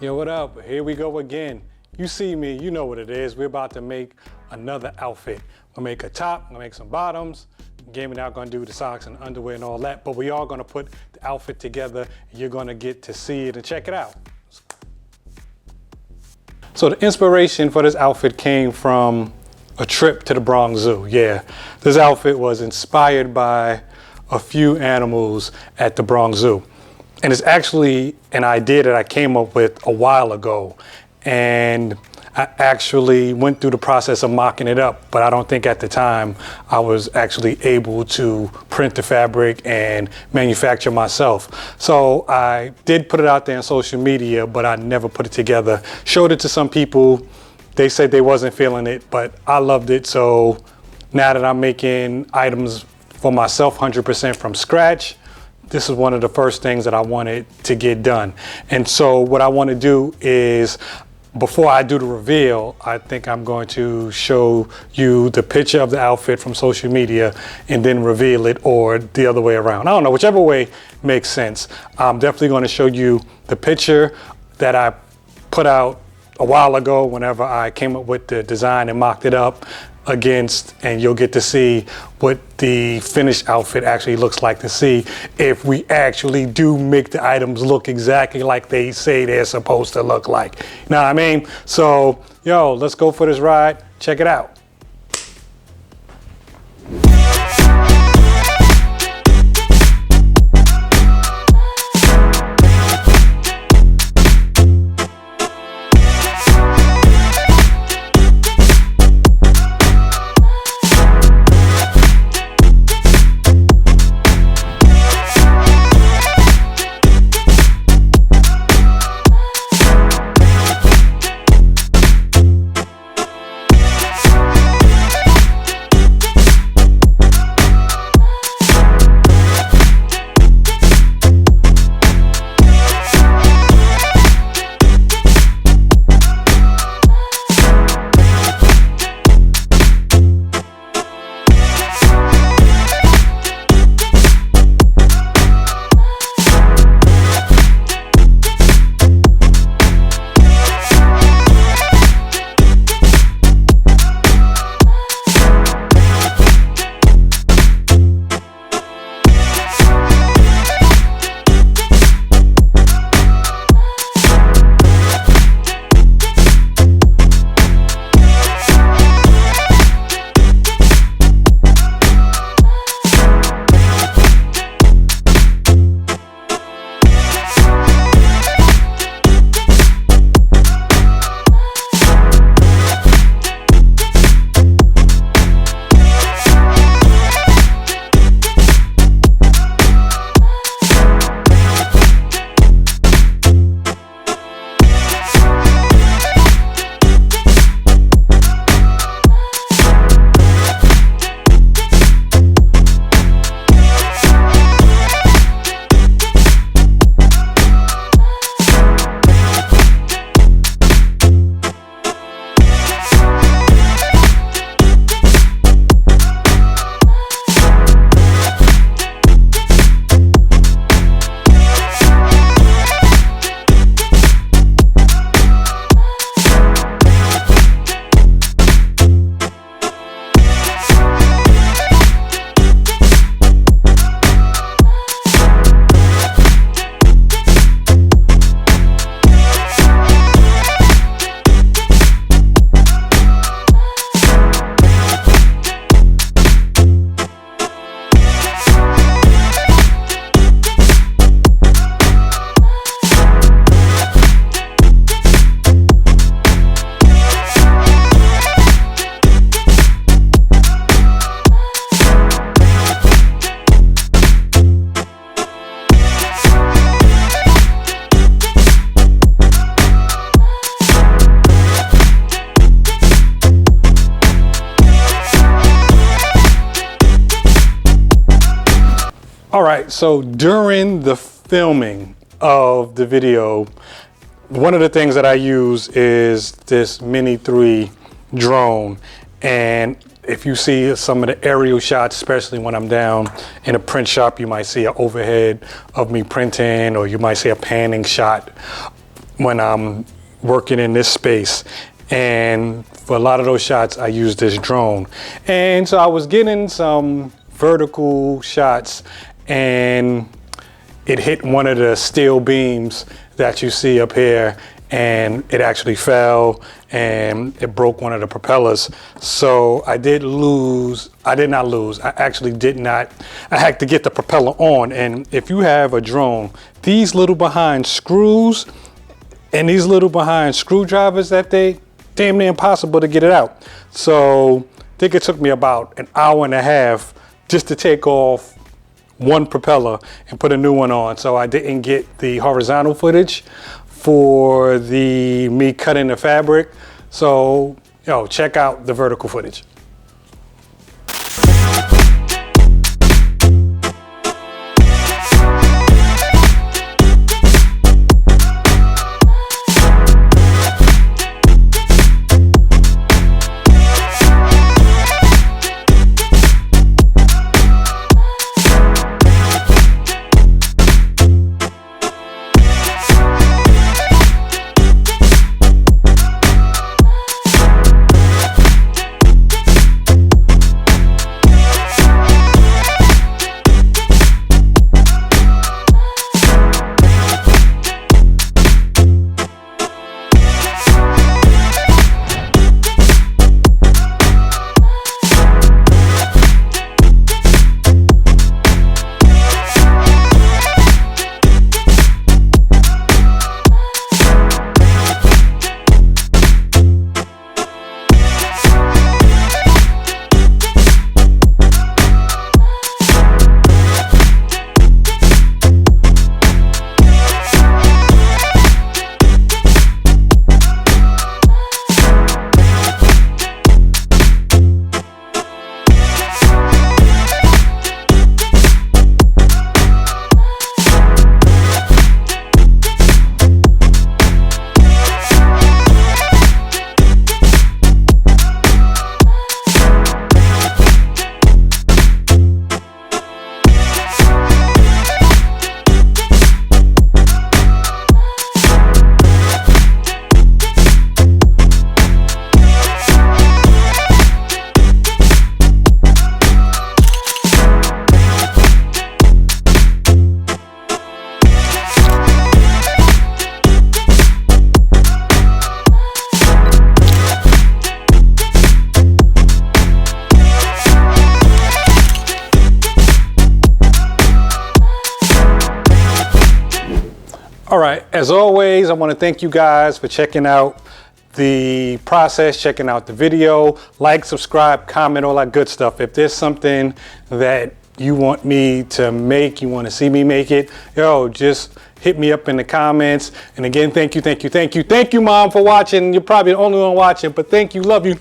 Yo, what up? Here we go again. You see me, you know what it is. We're about to make another outfit. We'll make a top, we'll make some bottoms. Again, we're not gonna do the socks and underwear and all that, but we are gonna put the outfit together. You're gonna get to see it and check it out. So the inspiration for this outfit came from a trip to the Bronx Zoo. Yeah, this outfit was inspired by a few animals at the Bronx Zoo. And it's actually an idea that I came up with a while ago. And I actually went through the process of mocking it up, but I don't think at the time I was actually able to print the fabric and manufacture myself. So I did put it out there on social media, but I never put it together. Showed it to some people. They said they wasn't feeling it, but I loved it. So now that I'm making items for myself 100% from scratch, this is one of the first things that I wanted to get done. And so what I want to do is, before I do the reveal, I think I'm going to show you the picture of the outfit from social media and then reveal it, or the other way around. I don't know, whichever way makes sense. I'm definitely going to show you the picture that I put out a while ago whenever I came up with the design and mocked it up against, and you'll get to see what the finished outfit actually looks like, to see if we actually do make the items look exactly like they say they're supposed to look like. You know what I mean? So, yo, let's go for this ride. Check it out. All right, so during the filming of the video, one of the things that I use is this Mini 3 drone. And if you see some of the aerial shots, especially when I'm down in a print shop, you might see an overhead of me printing, or you might see a panning shot. when I'm working in this space. And for a lot of those shots, I use this drone. And so I was getting some vertical shots, and it hit one of the steel beams that you see up here, and it actually fell and it broke one of the propellers. So I did not lose. I actually did not. I had to get the propeller on. And if you have a drone, these little behind screws and these little behind screwdrivers, that they damn near impossible to get it out. So I think it took me about an hour and a half just to take off one propeller and put a new one on. So I didn't get the horizontal footage for me cutting the fabric. So, check out the vertical footage. All right, as always, I want to thank you guys for checking out the process, checking out the video. Like, subscribe, comment, all that good stuff. If there's something that you want me to make, you want to see me make it, just hit me up in the comments. And again, thank you, Mom, for watching. You're probably the only one watching, but thank you, love you.